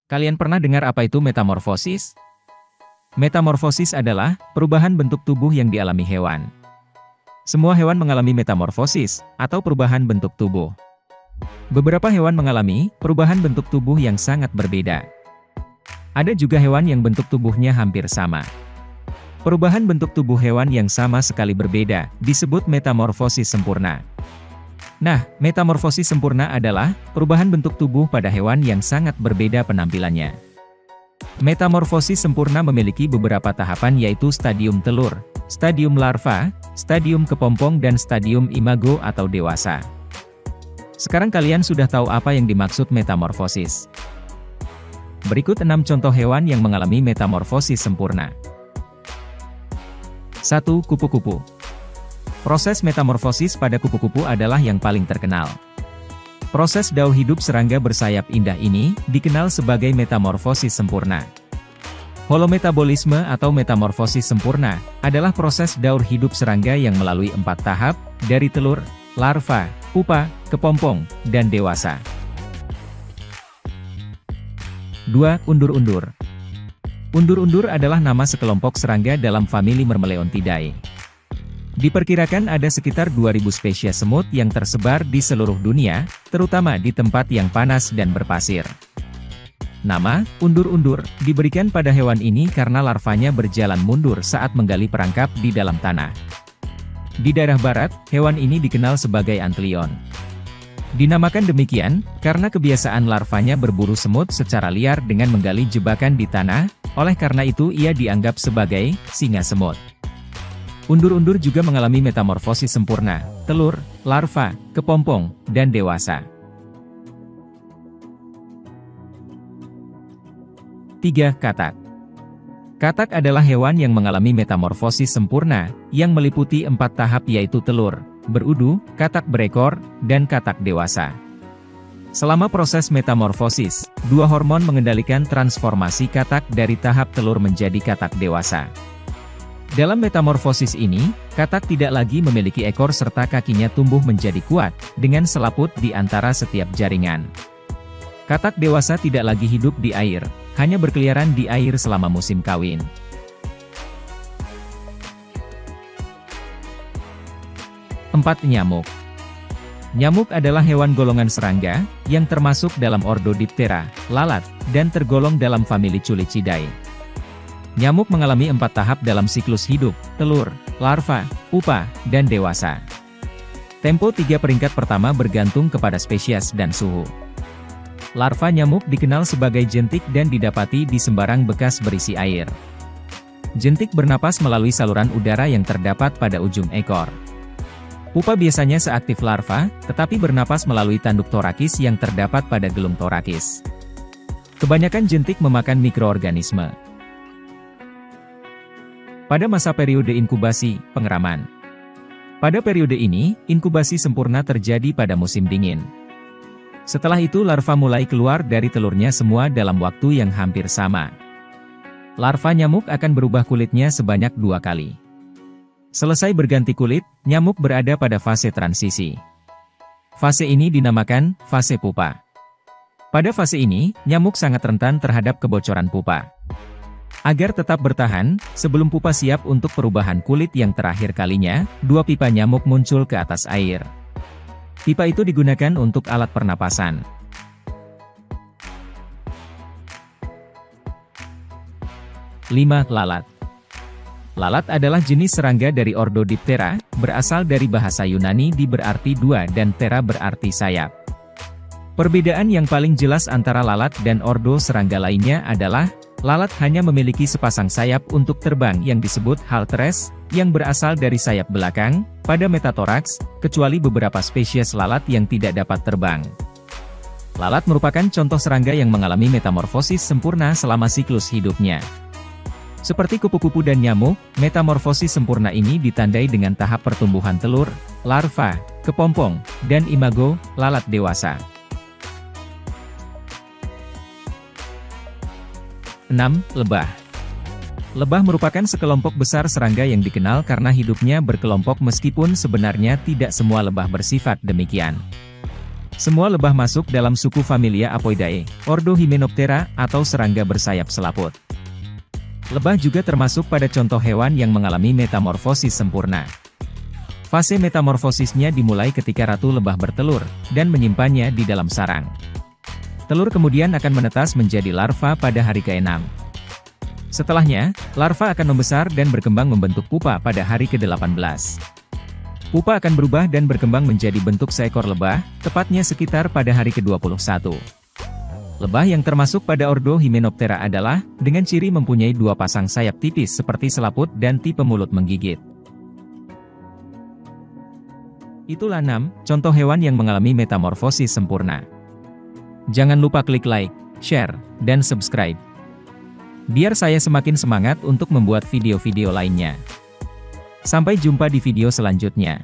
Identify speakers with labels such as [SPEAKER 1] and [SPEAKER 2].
[SPEAKER 1] Kalian pernah dengar apa itu metamorfosis? Metamorfosis adalah perubahan bentuk tubuh yang dialami hewan. Semua hewan mengalami metamorfosis, atau perubahan bentuk tubuh. Beberapa hewan mengalami perubahan bentuk tubuh yang sangat berbeda. Ada juga hewan yang bentuk tubuhnya hampir sama. Perubahan bentuk tubuh hewan yang sama sekali berbeda disebut metamorfosis sempurna. Nah, metamorfosis sempurna adalah perubahan bentuk tubuh pada hewan yang sangat berbeda penampilannya. Metamorfosis sempurna memiliki beberapa tahapan, yaitu stadium telur, stadium larva, stadium kepompong, dan stadium imago atau dewasa. Sekarang kalian sudah tahu apa yang dimaksud metamorfosis. Berikut 6 contoh hewan yang mengalami metamorfosis sempurna. 1. Kupu-kupu. Proses metamorfosis pada kupu-kupu adalah yang paling terkenal. Proses daur hidup serangga bersayap indah ini dikenal sebagai metamorfosis sempurna. Holometabolisme atau metamorfosis sempurna adalah proses daur hidup serangga yang melalui 4 tahap, dari telur, larva, pupa, kepompong, dan dewasa. 2. Undur-undur. Undur-undur adalah nama sekelompok serangga dalam famili Myrmeleontidae. Diperkirakan ada sekitar 2000 spesies semut yang tersebar di seluruh dunia, terutama di tempat yang panas dan berpasir. Nama, undur-undur, diberikan pada hewan ini karena larvanya berjalan mundur saat menggali perangkap di dalam tanah. Di daerah barat, hewan ini dikenal sebagai antlion. Dinamakan demikian, karena kebiasaan larvanya berburu semut secara liar dengan menggali jebakan di tanah, oleh karena itu ia dianggap sebagai singa semut. Undur-undur juga mengalami metamorfosis sempurna, telur, larva, kepompong, dan dewasa. 3. Katak. Katak adalah hewan yang mengalami metamorfosis sempurna, yang meliputi 4 tahap, yaitu telur, berudu, katak berekor, dan katak dewasa. Selama proses metamorfosis, 2 hormon mengendalikan transformasi katak dari tahap telur menjadi katak dewasa. Dalam metamorfosis ini, katak tidak lagi memiliki ekor serta kakinya tumbuh menjadi kuat, dengan selaput di antara setiap jaringan. Katak dewasa tidak lagi hidup di air, hanya berkeliaran di air selama musim kawin. 4. Nyamuk. Nyamuk adalah hewan golongan serangga, yang termasuk dalam ordo Diptera, lalat, dan tergolong dalam famili Culicidae. Nyamuk mengalami 4 tahap dalam siklus hidup, telur, larva, pupa, dan dewasa. Tempo 3 peringkat pertama bergantung kepada spesies dan suhu. Larva nyamuk dikenal sebagai jentik dan didapati di sembarang bekas berisi air. Jentik bernapas melalui saluran udara yang terdapat pada ujung ekor. Pupa biasanya seaktif larva, tetapi bernapas melalui tanduk torakis yang terdapat pada gelung torakis. Kebanyakan jentik memakan mikroorganisme. Pada masa periode inkubasi, pengeraman. Pada periode ini, inkubasi sempurna terjadi pada musim dingin. Setelah itu larva mulai keluar dari telurnya semua dalam waktu yang hampir sama. Larva nyamuk akan berubah kulitnya sebanyak 2 kali. Selesai berganti kulit, nyamuk berada pada fase transisi. Fase ini dinamakan fase pupa. Pada fase ini, nyamuk sangat rentan terhadap kebocoran pupa. Agar tetap bertahan, sebelum pupa siap untuk perubahan kulit yang terakhir kalinya, 2 pipa nyamuk muncul ke atas air. Pipa itu digunakan untuk alat pernapasan. 5. Lalat. Lalat adalah jenis serangga dari ordo Diptera, berasal dari bahasa Yunani di berarti 2 dan tera berarti sayap. Perbedaan yang paling jelas antara lalat dan ordo serangga lainnya adalah, lalat hanya memiliki sepasang sayap untuk terbang yang disebut halteres, yang berasal dari sayap belakang, pada metatoraks, kecuali beberapa spesies lalat yang tidak dapat terbang. Lalat merupakan contoh serangga yang mengalami metamorfosis sempurna selama siklus hidupnya. Seperti kupu-kupu dan nyamuk, metamorfosis sempurna ini ditandai dengan tahap pertumbuhan telur, larva, kepompong, dan imago, lalat dewasa. 6. Lebah. Lebah merupakan sekelompok besar serangga yang dikenal karena hidupnya berkelompok meskipun sebenarnya tidak semua lebah bersifat demikian. Semua lebah masuk dalam suku familia Apoidae, ordo Hymenoptera, atau serangga bersayap selaput. Lebah juga termasuk pada contoh hewan yang mengalami metamorfosis sempurna. Fase metamorfosisnya dimulai ketika ratu lebah bertelur, dan menyimpannya di dalam sarang. Telur kemudian akan menetas menjadi larva pada hari ke-6. Setelahnya, larva akan membesar dan berkembang membentuk pupa pada hari ke-18. Pupa akan berubah dan berkembang menjadi bentuk seekor lebah, tepatnya sekitar pada hari ke-21. Lebah yang termasuk pada ordo Hymenoptera adalah, dengan ciri mempunyai 2 pasang sayap tipis seperti selaput dan tipe mulut menggigit. Itulah 6 contoh hewan yang mengalami metamorfosis sempurna. Jangan lupa klik like, share, dan subscribe. Biar saya semakin semangat untuk membuat video-video lainnya. Sampai jumpa di video selanjutnya.